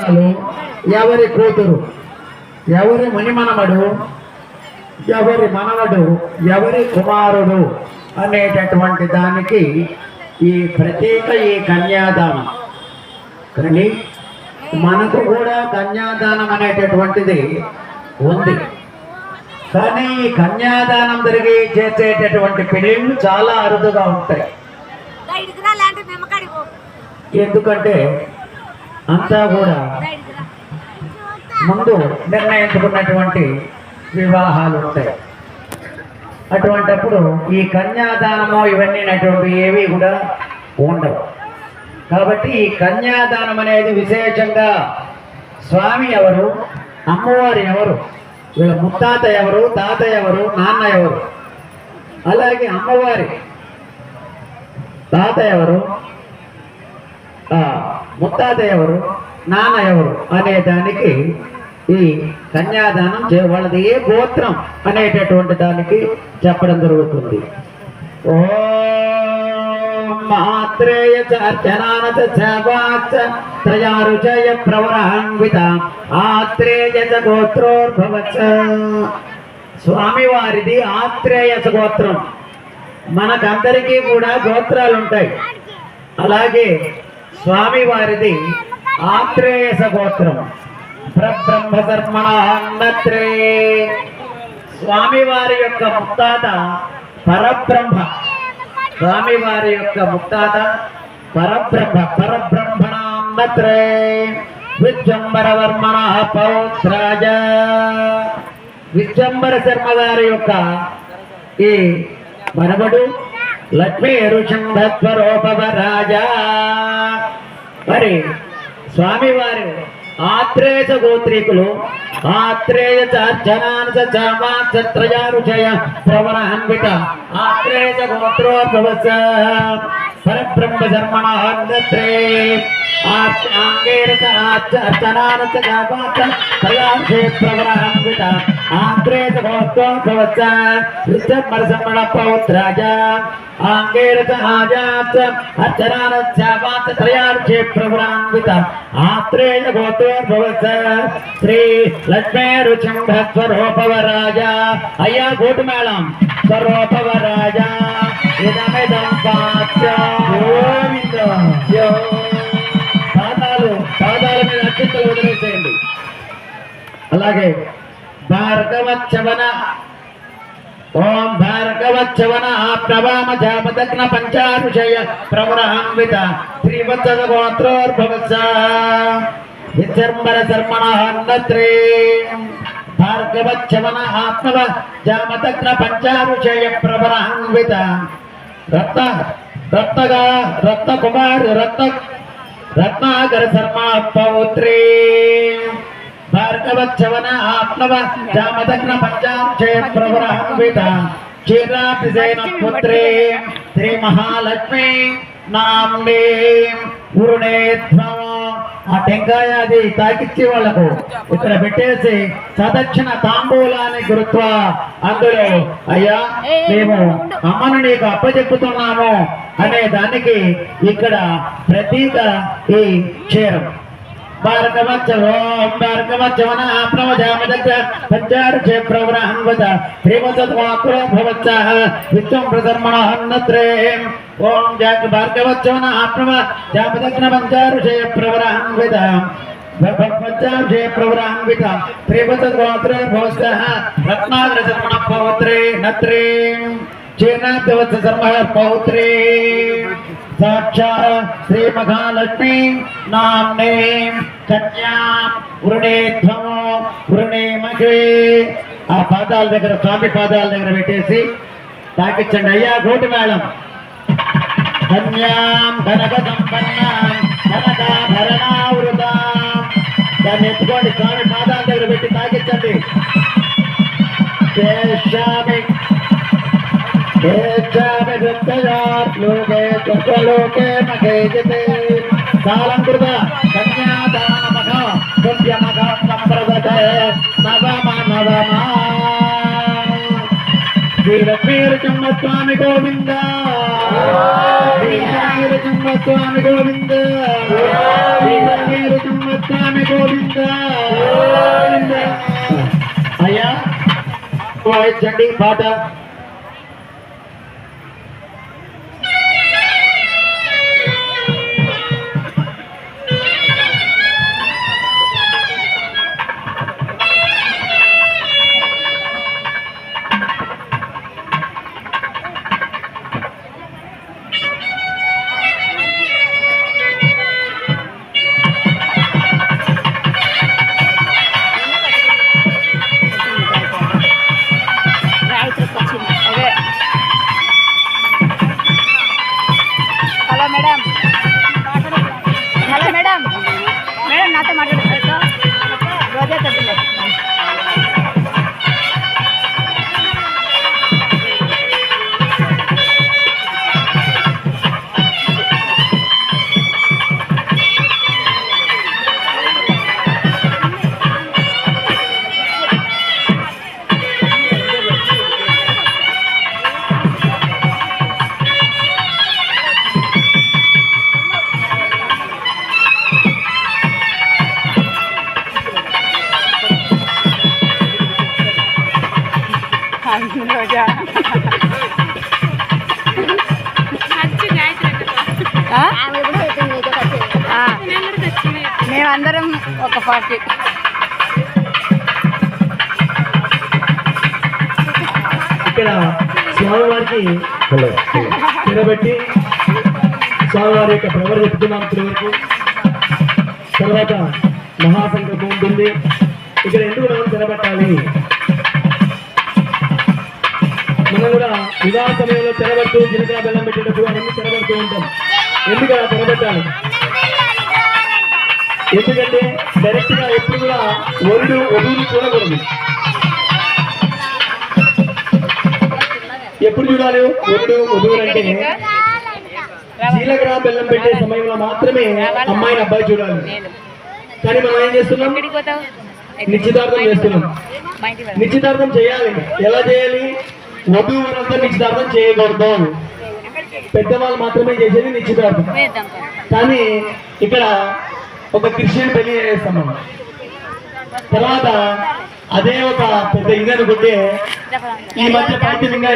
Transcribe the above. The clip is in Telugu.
మనవరాలు, ఎవరి కూతురు, ఎవరి మునిమనమడు, ఎవరి మనవడు, ఎవరి కుమారుడు అనేటటువంటి దానికి ఈ ప్రత్యేక ఈ కన్యాదానం. కానీ మనకు కూడా కన్యాదానం అనేటటువంటిది ఉంది. కానీ ఈ కన్యాదానం జరిగి చేసేటటువంటి పెళ్ళిళ్ళు చాలా అరుదుగా ఉంటాయి. ఎందుకంటే అంతా కూడా ముందు నిర్ణయించుకున్నటువంటి వివాహాలు ఉంటాయి. అటువంటప్పుడు ఈ కన్యాదానము ఇవన్నీ ఏవి కూడా ఉండవు. కాబట్టి ఈ కన్యాదానం అనేది విశేషంగా స్వామి ఎవరు, అమ్మవారు ఎవరు, వీళ్ళ ముత్తాత ఎవరు, తాత ఎవరు, నాన్న ఎవరు, అలాగే అమ్మవారి తాత ఎవరు, ముత్తాత ఎవరు, నాన్న ఎవరు అనే దానికి ఈ కన్యాదానం వాళ్ళది ఏ గోత్రం అనేటటువంటి దానికి చెప్పడం జరుగుతుంది. మాత్రేయ అర్చనానత త్రయారుచయ ప్రవరాన్విత ఆత్రేయస గోత్రోద్భవచ్చ. స్వామివారిది ఆత్రేయస గోత్రం. మనకందరికీ కూడా గోత్రాలు ఉంటాయి. అలాగే స్వామివారిది ఆత్రేయస గోత్రం. ప్రబ్రహ్మధర్మణే. స్వామివారి యొక్క ముత్తాత పరబ్రహ్మ. స్వామివారి యొక్క ముత్తాత పరబ్రహ్మ. పరబ్రహ్మణే విశ్వంబరవర్మణ పౌత్రాజ. విశ్వంబర శర్మ గారి యొక్క ఈ మనవడు లక్ష్మీ ఋషంభస్వరూపవరాజా. మరి స్వామివారు ఆత్రేయ గోత్రీకులు. ఆత్రేయ త్రయారుషయ ప్రవరాన్విత ఆత్రేయ గోత్రోద్భవస్య పరబ్రహ్మ ధర్మణ పౌత్రాజ ఆంగేరత ఆజాత అర్చనానస్యావాత త్రయార్చే ప్రవరాన్విత ఆత్రేయ గోత్రోద్భవస్య శ్రీ లక్ష్మీ రుచింభ స్వరూపవరాజ. అయ్యా గోటు మేళం. స్వరూపవరాజ ఇదమిదం పాదాల మీద అత్యంతలు వదిలేసేయండి. అలాగే భార్గవచ్చవన. ఓం భార్గవచ్చవన ప్రభామ జాపదగ్న పంచారుషయ ప్రవరాన్విత శ్రీవత్స గోత్రోద్భవస్య విశ్వంబర శర్మణే భార్గవచ్చవన ఆత్మవ జామదగ్న పంచారుషయ ప్రవరాన్విత రత్నకుమారి రత్నాకర శర్మ పౌత్రీ భార్గవచ్చవన ఆత్మవ జామదగ్న పంచారుషయ ప్రవరాన్విత క్షీరాభిషేన పుత్రే శ్రీ మహాలక్ష్మి నామ్నే ఉరుణేధ్వం. ఆ టెంకాయ అది తాకిచ్చి వాళ్లకు ఇక్కడ పెట్టేసి సదక్షిణ తాంబూలాన్ని గురుత్వ అందులో అయ్యా మేము అమ్మను నీకు అప్పచెప్పుతున్నాము అనే దానికి ఇక్కడ ప్రతీక ఈ క్షీరం. భార్గవచ్చవన ఆప్నవజామదగ్న పంచారుషయ ప్రవరాన్విత శ్రీమద్వాక్రోద్భవచ్చ విశ్వంబరధర్మణే. ఓం భార్గవచ్చవన ఆప్నవ జామదగ్న పంచారుషయ ప్రవరాన్విత పంచారుషయ ప్రవరాన్విత శ్రీమద్వాక్రోద్భవస్య రత్నాకర శర్మణ పౌత్రే నత్రే చీర్ణాద్యవత్స శర్మ పౌత్రే సాక్షాత్ శ్రీ మహాలక్ష్మి నామ్నే కన్యా వృణేధ్వం వృణేమగే. ఆ పాదాల దగ్గర స్వామి పాదాల దగ్గర పెట్టేసి తాకిచ్చండి. అయ్యా గోటి మేళం. కన్యాం కనక సంపన్నాం కనకాభరణావృతాం. దాన్ని ఎత్తుకోండి. స్వామి పాదాల దగ్గర పెట్టి తాకిచ్చండి. కాలంకృత కన్యాదానమఘ పుణ్యమఘ సంప్రదత నవమ నవమా. శ్రీలక్ష్మీనరసింహ స్వామి గోవింద. శ్రీలక్ష్మీనరసింహ స్వామి గోవింద. శ్రీలక్ష్మీనరసింహ స్వామి గోవిందా అయ్యా వాయించండి పాట. Hello madam, hello madam, madam నాతో మాట్లాడుతున్నా రోజే తగ్గులే. రోజా మేమందరం ఒక 40. ఇక్కడ స్వామివారికి నిలబెట్టి స్వామివారి యొక్క ప్రవర్ చెప్తున్నాం వరకు. తర్వాత మహాసంకల్పం ఉంటుంది. ఇక్కడ ఎందుకు మనం తెరబెట్టాలి? మనం కూడా వివాహ సమయంలో తెరబడుతూ జీలకర్ర బెల్లం పెట్టేటప్పుడు అవన్నీ తెరబడుతూ ఉంటాం. ఎందుకు అలా తెరబెట్టాలి? ఎందుకంటే డైరెక్ట్ గా ఎప్పుడు కూడా వధువుని చూడకూడదు. ఎప్పుడు చూడాలి వధువులు అంటే జీలకర్ర బెల్లం పెట్టే సమయంలో మాత్రమే అమ్మాయిని అబ్బాయి చూడాలి. కానీ మనం ఏం చేస్తున్నాం? నిశ్చితార్థం చేస్తున్నాం. నిశ్చితార్థం చేయాలి. ఎలా చేయాలి? వధువులంతా నిశ్చితార్థం చేయకూడదు. పెద్దవాళ్ళు మాత్రమే చేసేది నిశ్చితార్థం. కానీ ఇక్కడ ఒక క్రిస్టియన్ పెళ్లి చేస్తాం మనం. తర్వాత అదే ఒక పెద్ద ఇది అనుకుంటే ఈ మధ్య పార్టీలింగా